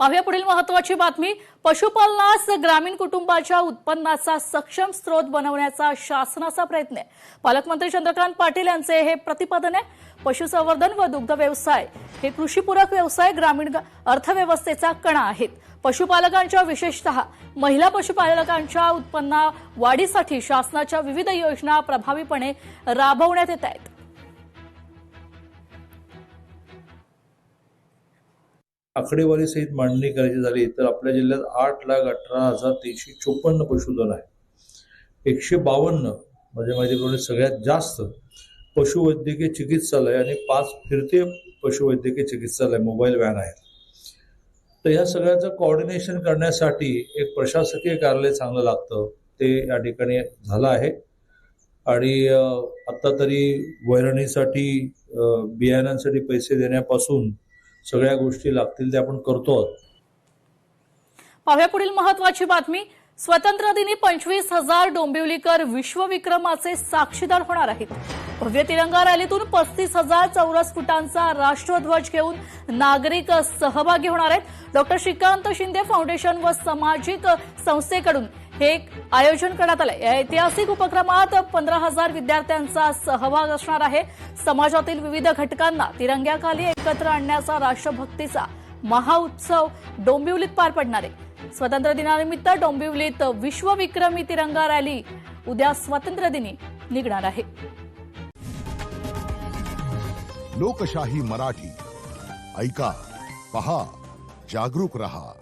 पाहूया पुढील महत्त्वाची बातमी। पशुपालनास ग्रामीण कुटुंबाच्या उत्पन्नाचा सक्षम स्रोत बनवण्याचा शासनाचा प्रयत्न आहे। पालकमंत्री चंद्रकांत पाटील यांचे हे प्रतिपादन आहे। पशुसंवर्धन व दुग्ध व्यवसाय हे कृषीपूरक व्यवसाय ग्रामीण अर्थव्यवस्थेचा कणा आहेत। पशुपालकांच्या विशेषतः महिला पशुपालकांच्या उत्पन्न वाढीसाठी शासनाच्या विविध योजना प्रभावीपणे राबवण्यात येत आहेत। आकडेवारी सहित मांडणी करायची झाली तर आपल्या जिल्ह्यात 8,18,354 पशुधन आहे। 152 म्हणजे माहितीप्रमाणे सगळ्यात जास्त पशुवैद्यकीय चिकित्सालय आणि 5 फिरते पशुवैद्यकीय चिकित्सालय मोबाईल व्हॅन आहेत। तर या सगळ्याचं कोऑर्डिनेशन करण्यासाठी एक प्रशासकीय कार्यालय चांगलं लागतं, ते या ठिकाणी झालं आहे। आणि आता तरी वैरणीसाठी बियाण्यांसाठी पैसे देण्यापासून सगळ्या गोष्टी लागतील ते आपण करतो आहोत। पाहूया पुढील महत्त्वाची बातमी। स्वतंत्र दिनी 25,000 डोंबिवलीकर विश्वविक्रमाचे साक्षीदार होणार आहेत। भव्य तिरंगा रॅलीतून 35,000 चौरस फुटांचा राष्ट्रध्वज घेऊन नागरिक सहभागी होणार आहेत। डॉक्टर श्रीकांत शिंदे फाउंडेशन व सामाजिक संस्थेकडून हे आयोजन करण्यात आले। या ऐतिहासिक उपक्रमात 15,000 विद्यार्थ्यांचा सहभाग असणार आहे। समाजातील विविध घटकांना तिरंग्याखाली एकत्र आणण्याचा राष्ट्रभक्तीचा महाउत्सव डोंबिवलीत पार पडणार आहे। स्वातंत्र्य दिनानिमित्त डोंबिवलीत विश्वविक्रमी तिरंगा रॅली उद्या स्वातंत्र्य दिनी निघणार आहे। लोकशाही मराठी ऐका, पहा, जागरूक रहा।